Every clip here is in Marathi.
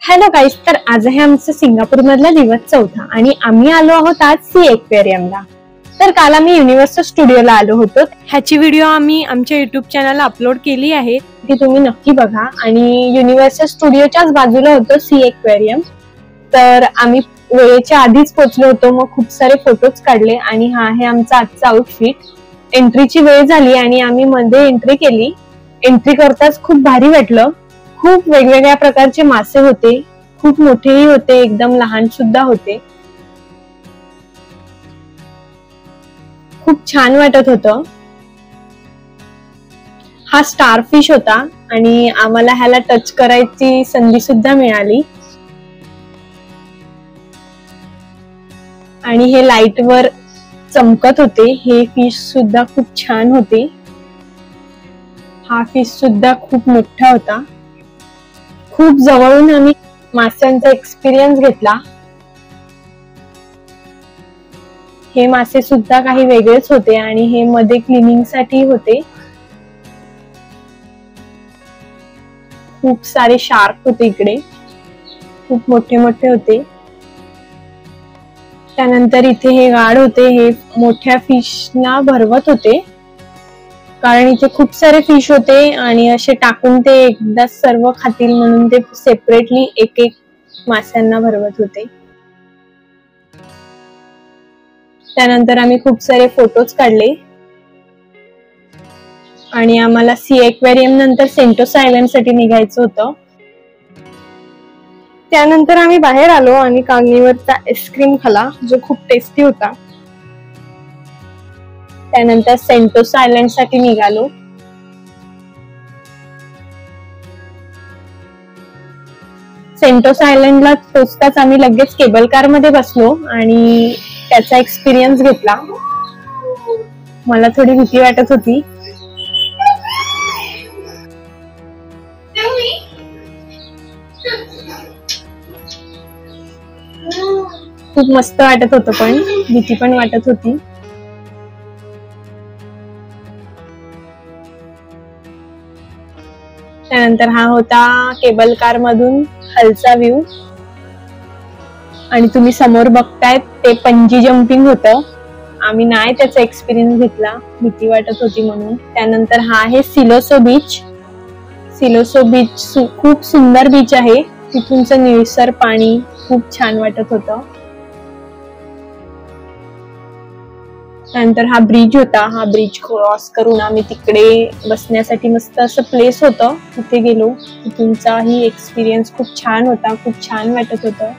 हॅलो गाईस, तर आज आहे आमचा सिंगापूर मधला दिवस 4था आणि आम्ही आलो आहोत आज सी एक्वेरियमला। तर काल आम्ही युनिव्हर्सल स्टुडिओला आलो होतो। ह्याची व्हिडिओ आम्ही आमच्या युट्यूब चॅनलला अपलोड केली आहे, ती तुम्ही नक्की बघा। आणि युनिव्हर्सल स्टुडिओच्याच बाजूला होतो सी एक्वेरियम। तर आम्ही वेळेच्या आधीच पोहोचलो होतो, मग खूप सारे फोटोज काढले आणि हा आहे आमचा आजचा आउटफिट। एंट्रीची वेळ झाली आणि आम्ही मध्ये एंट्री केली। एंट्री करताच खूप भारी वाटलं। खूप वेगवेगळ्या प्रकारचे मासे होते, खूप मोठेही होते, एकदम लहान सुद्धा होते। खूप छान वाटत होतं। हा स्टारफिश होता आणि आम्हाला ह्याला टच करायची संधी सुद्धा मिळाली। आणि हे लाईट वर चमकत होते। हे फिश सुद्धा खूप छान होते। हा फिश सुद्धा खूप मोठा होता। खूप जवळून आम्ही माशांचा एक्सपिरियन्स घेतला। हे मासे सुद्धा काही वेगळेच होते आणि हे मध्ये क्लिनिंग साठी होते। खूप सारे शार्क होते इकडे, खूप मोठे मोठे होते। त्यानंतर इथे हे गार्ड होते, हे मोठ्या फिशना भरवत होते, कारण इथे खूप सारे फिश होते आणि असे टाकून ते एकदा सर्व खातील म्हणून ते सेपरेटली एक एक माशांना भरवत होते। त्यानंतर आम्ही खूप सारे फोटोज काढले आणि आम्हाला सी एक्वेरियम नंतर सेंटोसा आयलंड साठी निघायचं होतं। त्यानंतर आम्ही बाहेर आलो आणि कागनीवरचा आईस्क्रीम खाला, जो खूप टेस्टी होता। त्यानंतर सेंटोसा आयलंड साठी निघालो। सेंटोसा आयलंडला पोहोचताच आम्ही लगेच केबल कार मध्ये बसलो आणि त्याचा एक्सपिरियन्स घेतला। मला थोडी भीती वाटत होती। खूप मस्त वाटत होतं, पण भीती पण वाटत होती। त्यानंतर हा होता केबल कार मधून खालचा व्ह्यू आणि तुम्ही समोर बघताय ते पंजी जंपिंग होतं। आम्ही नाही त्याचा एक्सपिरियन्स घेतला, भीती वाटत होती म्हणून। त्यानंतर हा आहे सिलोसो बीच। सिलोसो बीच खूप सुंदर बीच आहे, तिथूनचं निळसर पाणी खूप छान वाटत होतं। त्यानंतर हा ब्रिज होता, हा ब्रिज क्रॉस करून आम्ही तिकडे बसण्यासाठी मस्त असं प्लेस होतं, तिथे गेलो। तिथूनचाही एक्सपिरियन्स खूप छान होता, खूप छान वाटत होतं।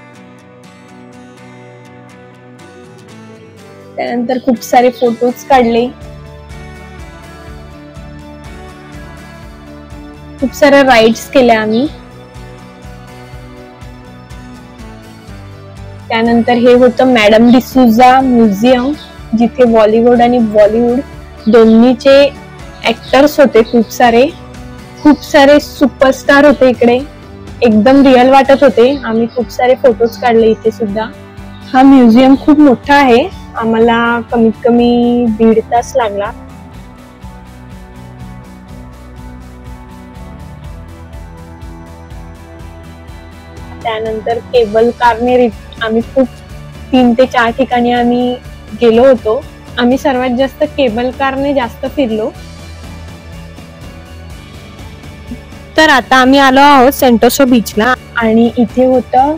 त्यानंतर खूप सारे फोटोज काढले, खूप सारे राईड्स केल्या आम्ही। त्यानंतर हे होतं मॅडम डिसूजा म्युझियम, जिथे बॉलिवूड आणि बॉलिवूड दोन्हीचे ऍक्टर्स होते। खूप सारे सुपरस्टार होते इकडे, एकदम रिअल वाटत होते। आम्ही खूप सारे फोटोज काढले इथे सुद्धा। हा म्युझियम खूप मोठा आहे, आम्हाला कमीत कमी 1.5 तास लागला। त्यानंतर केबल कारने आम्ही खूप 3 ते 4 ठिकाणी आम्ही गेलो होतो। आम्ही सर्वात जास्त केबल कारने जास्त फिरलो। तर आता आम्ही आलो आहोत सेंटोसा बीचला आणि इथे होतं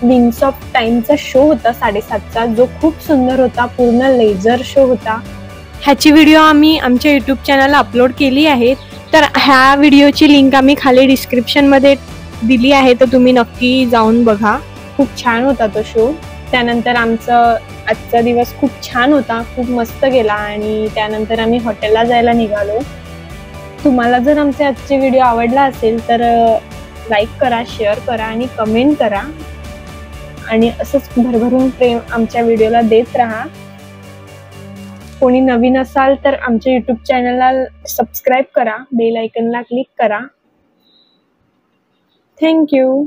विंग्स ऑफ टाइमचा शो होता 7:30चा, जो खूप सुंदर होता, पूर्ण लेझर शो होता। ह्याची व्हिडिओ आम्ही आमच्या युट्यूब चॅनलला अपलोड केली आहे, तर ह्या व्हिडिओची लिंक आम्ही खाली डिस्क्रिप्शन मध्ये दिली आहे, तर तुम्ही नक्की जाऊन बघा। खूप छान होता तो शो। त्यानंतर आमचा आजचा दिवस खूप छान होता, खूप मस्त गेला आणि त्यानंतर आम्ही हॉटेलला जायला निघालो। तुम्हाला जर आमचे आजचे व्हिडिओ आवडला असेल तर लाईक करा, शेअर करा आणि कमेंट करा आणि असंच भरभरून प्रेम आमच्या व्हिडिओला देत राहा। कोणी नवीन असाल तर आमच्या युट्यूब चॅनलला सबस्क्राईब करा, बेल आयकॉनला क्लिक करा। Thank you.